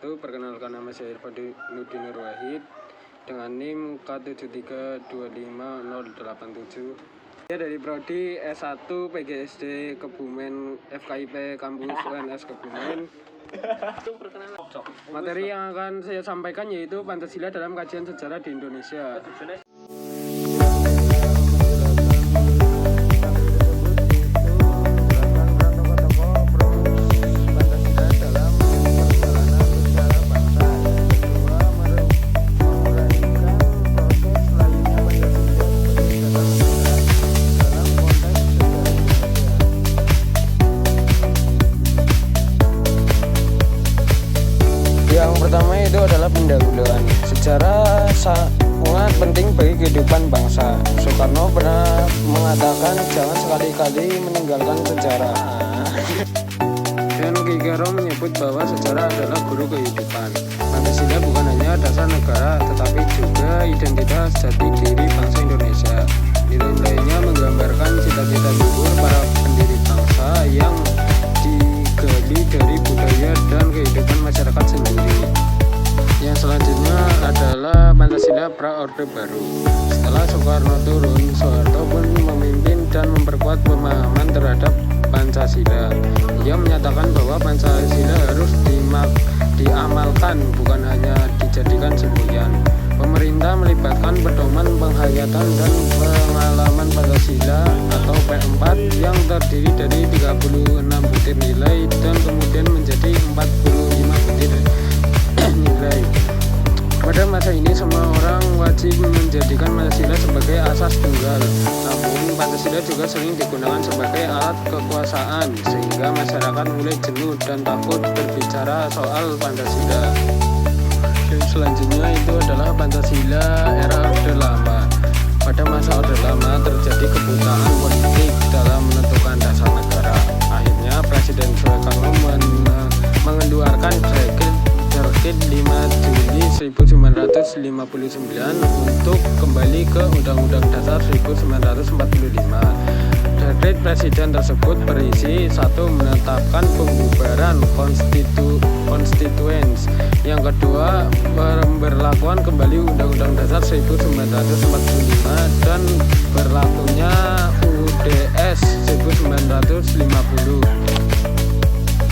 wabarakatuh. Perkenalkan, nama saya Irfan Nurdin Nur Wahid dengan NIM K73255087. Saya dari Prodi S1 PGSD Kebumen FKIP Kampus UNS Kebumen. Materi yang akan saya sampaikan yaitu Pancasila dalam kajian sejarah di Indonesia. Yang pertama itu adalah pendahuluan. Sejarah sangat penting bagi kehidupan bangsa. Soekarno pernah mengatakan jangan sekali-kali meninggalkan sejarah. Dan Ki Gero menyebut bahwa sejarah adalah guru kehidupan. Pancasila bukan hanya dasar negara, tetapi juga identitas jati diri bangsa Indonesia. Nilai-nilainya menggambarkan cita-cita luhur para pendiri bangsa yang digali dari budaya dan kehidupan masyarakat sendiri. Yang selanjutnya adalah Pancasila pra-orde baru. Setelah Soekarno turun, Soeharto pun memimpin dan memperkuat pemahaman terhadap Pancasila. Ia menyatakan bahwa Pancasila harus diamalkan, bukan hanya dijadikan semboyan. Pemerintah melibatkan pedoman penghayatan dan pengalaman Pancasila atau P4 yang terdiri dari 36 butir nilai dan kemudian menjadi 45 butir nilai. Pada masa ini semua orang wajib menjadikan Pancasila sebagai asas tunggal. Namun Pancasila juga sering digunakan sebagai alat kekuasaan sehingga masyarakat mulai jenuh dan takut berbicara soal Pancasila. Dan selanjutnya itu adalah Pancasila era Orde Lama. Pada masa Orde Lama terjadi kebutaan politik dalam menentukan dasar negara. Akhirnya Presiden Soekarno mengeluarkan Dekret 5 Juli 1959 untuk kembali ke Undang-Undang Dasar 1945. Dekret Presiden tersebut berisi: 1. Menetapkan pembubaran konstituens. Yang kedua, pemberlakuan kembali Undang-Undang Dasar 1945 dan berlakunya UDS 1950.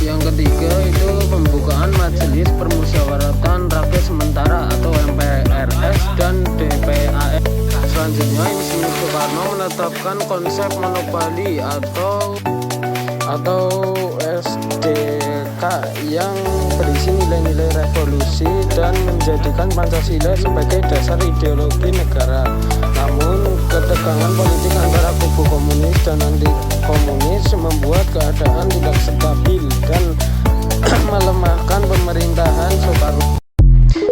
Yang ketiga itu pembukaan Majelis Permusyawaratan Rakyat Sementara atau MPRS dan DPAS. Selanjutnya Insinyur Soekarno menetapkan konsep monopoli atau SDK yang berisi nilai-nilai revolusi dan menjadikan Pancasila sebagai dasar ideologi negara. Namun ketegangan politik antara kubu komunis dan anti komunis membuat keadaan tidak stabil dan melemahkan pemerintahan Soekarno.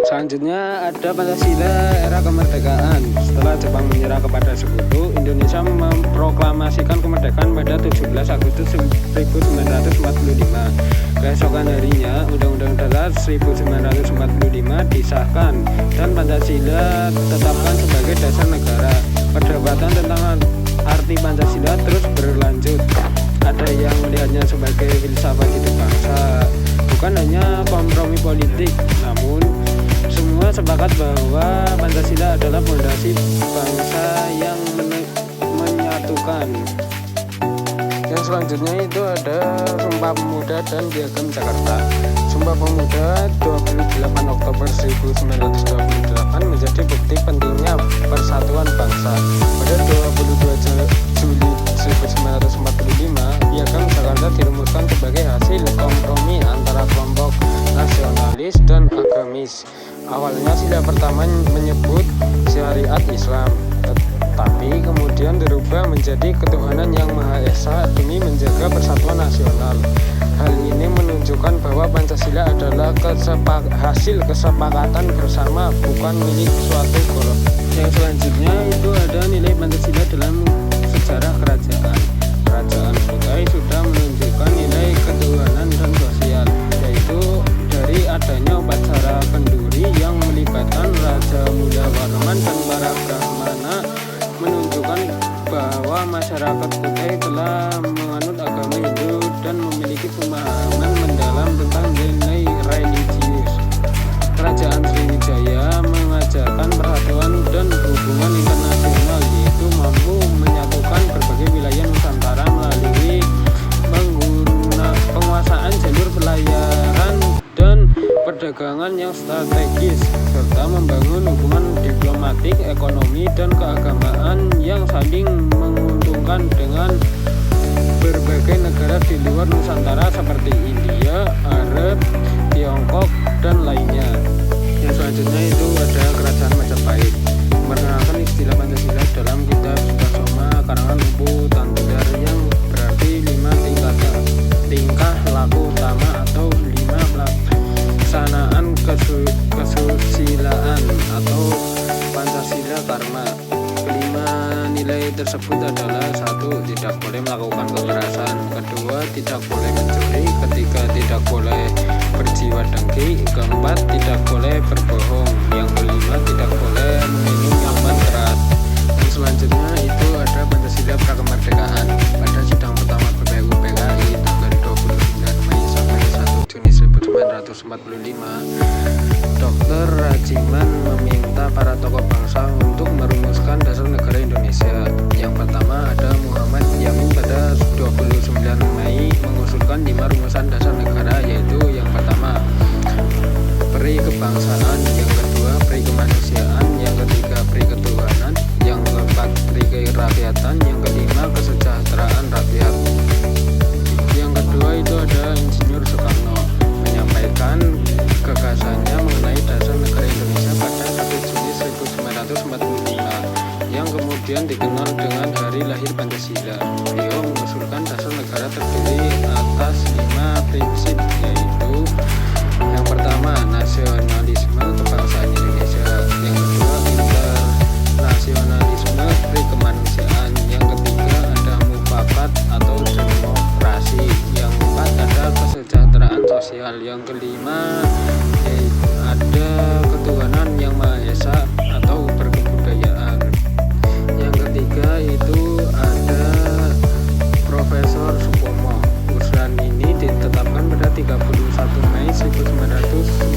Selanjutnya ada Pancasila era kemerdekaan. Setelah Jepang menyerah kepada Sekutu, Indonesia memproklamasikan kemerdekaan pada 17 Agustus 1945. Keesokan harinya, Undang-Undang Dasar 1945 disahkan dan Pancasila ditetapkan sebagai dasar negara. Perdebatan tentang arti Pancasila terus berlanjut. Ada yang melihatnya sebagai filsafat hidup bangsa, bukan hanya kompromi politik, namun semua sepakat bahwa Pancasila adalah fondasi bangsa yang menyatukan. Yang selanjutnya itu ada Sumpah Pemuda dan Piagam Jakarta. Sumpah Pemuda 28 Oktober 1928 menjadi bukti pentingnya persatuan bangsa. Pada 22 Juli 1945, Piagam Jakarta dirumuskan sebagai hasil kompromi antara kelompok nasionalis dan agamis. Awalnya sila pertama menyebut syariat Islam, tetapi kemudian dirubah menjadi ketuhanan yang Maha Esa demi menjaga persatuan nasional. Hal ini menunjukkan bahwa Pancasila adalah hasil kesepakatan bersama, bukan milik suatu golongan. Yang selanjutnya itu ada nilai Pancasila dalam sejarah kerajaan. Kerajaan Kutai sudah menunjukkan nilai ketuhanan dan sosial, yaitu dari adanya upacara kenduri yang melibatkan Raja Muda Warman dan para Brahmana, menunjukkan bahwa masyarakat Kutai telah menganut agama Hindu dan memiliki pemahaman mendalam tentang nilai religius. yang strategis, serta membangun hubungan diplomatik, ekonomi, dan keagamaan yang saling menguntungkan dengan berbagai negara di luar Nusantara seperti India, Arab, Tiongkok, dan lainnya. Yang selanjutnya itu ada Kerajaan Majapahit. Memperkenalkan istilah Pancasila dalam kitab Sutasoma karangan Empu Tantudar yang berarti 5 tingkah laku utama atau 5 pelaksanaan kesusilaan atau Pancasila Karma. Kelima nilai tersebut adalah: 1. Tidak boleh melakukan kekerasan. 2. Tidak boleh mencuri. 3. Tidak boleh berjiwa dengki. 4. Tidak boleh berbohong. Yang kelima, tidak boleh meminum minuman keras. Dan selanjutnya itu ada Pancasila Prakemerdekaan. Pada sidang pertama PPU PKI tanggal 29 Mei sampai 1 Juni 1945, Dr. Rajiman meminta para tokoh bangsa untuk merumuskan dasar negara Indonesia. Yang pertama ada Muhammad Yamin pada 29 Mei mengusulkan 5 rumusan dasar negara, yaitu yang pertama peri kebangsaan, yang kedua peri kemanusiaan, yang ketiga peri ketuhanan, yang keempat peri kerakyatan, yang kelima kesejahteraan rakyat. Yang kedua itu ada Insinyur Soekarno menyampaikan gagasannya mengenai dasar negara Indonesia pada 1 Juni 1945 yang kemudian dikenal dengan Hari Lahir Pancasila. Beliau mengusulkan dasar negara terdiri atas 5 prinsip, yaitu yang pertama nasionalisme kebangsaan Indonesia, yang kedua internasionalisme peri kemanusiaan, yang ketiga ada mufakat atau demokrasi, yang keempat ada kesejahteraan sosial, yang kelima ada ketuhanan yang Maha Esa atau berkebudayaan, yang ketiga itu ada Profesor Supomo. Usulan ini ditetapkan pada 31 Mei 1945.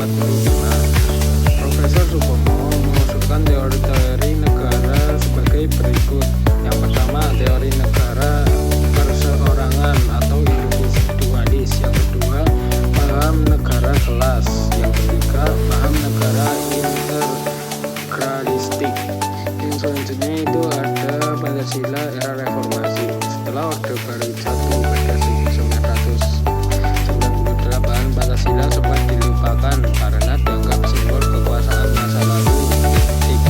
Profesor Supomo mengusulkan teori-teori negara sebagai berikut. Yang pertama, teori negara perseorangan atau individualis. Yang kedua, paham negara kelas. Yang ketiga, paham negara integralistik. Yang selanjutnya itu ada Pancasila era reformasi. Setelah Orde Baru jatuh pada 1998, Pancasila sempat dilupakan karena dianggap simbol kekuasaan masa lalu politik.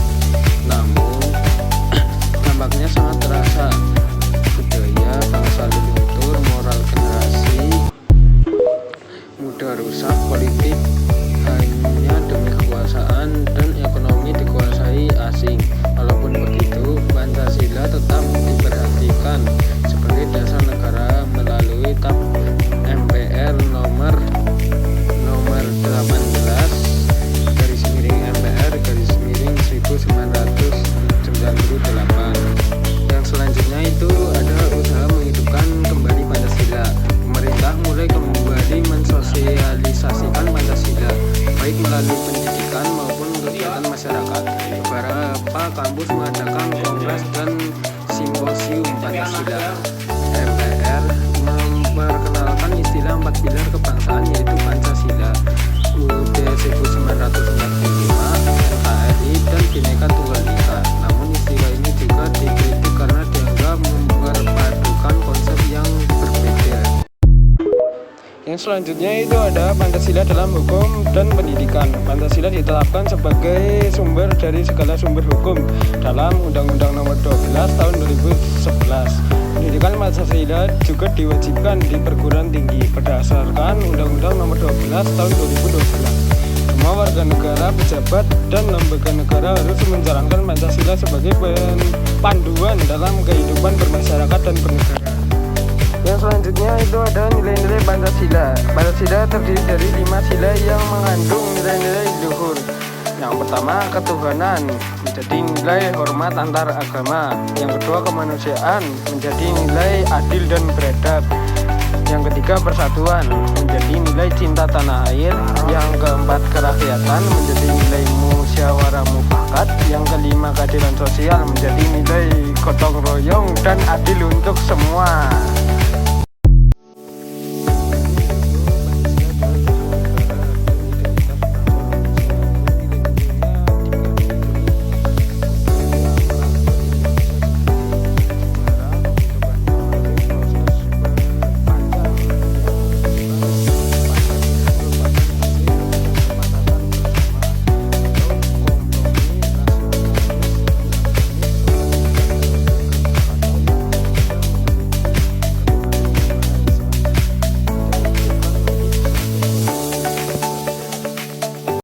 Namun dampaknya sangat terasa. Budaya bangsa luntur, moral generasi mudah rusak, politik hanya demi kekuasaan, dan ekonomi dikuasai asing. Walaupun begitu, Pancasila tetap diperhatikan sebagai dasar negara melalui TAP MPR nomor 18/MPR/1998. Yang selanjutnya itu ada usaha menghidupkan kembali Pancasila. Pemerintah mulai kembali mensosialisasikan Pancasila, baik melalui pendidikan maupun kegiatan masyarakat. Beberapa kampus mengadakan kongres dan simposium Pancasila. MPR memperkenalkan istilah 4 pilar kebangsaan, yaitu Pancasila, UUD 1945, NKRI, dan Bhinneka Tunggal Ika. Namun istilah ini juga dikritik karena dianggap memperpadukan konsep yang berbeda. Yang selanjutnya itu ada Pancasila dalam hukum dan pendidikan. Pancasila ditetapkan sebagai sumber dari segala sumber hukum dalam Undang-Undang Nomor 12 Tahun 2011. Pendidikan Pancasila juga diwajibkan di perguruan tinggi berdasarkan Undang-Undang Nomor 12 Tahun 2012. Semua warga negara, pejabat, dan lembaga negara harus menjalankan Pancasila sebagai panduan dalam kehidupan bermasyarakat dan bernegara. Yang selanjutnya itu ada nilai-nilai Pancasila. Pancasila terdiri dari 5 sila yang mengandung nilai-nilai luhur. Yang pertama, ketuhanan menjadi nilai hormat antar agama. Yang kedua, kemanusiaan menjadi nilai adil dan beradab. Yang ketiga, persatuan menjadi nilai cinta tanah air. Yang keempat, kerakyatan menjadi nilai musyawarah mufakat. Yang kelima, keadilan sosial menjadi nilai gotong royong dan adil untuk semua.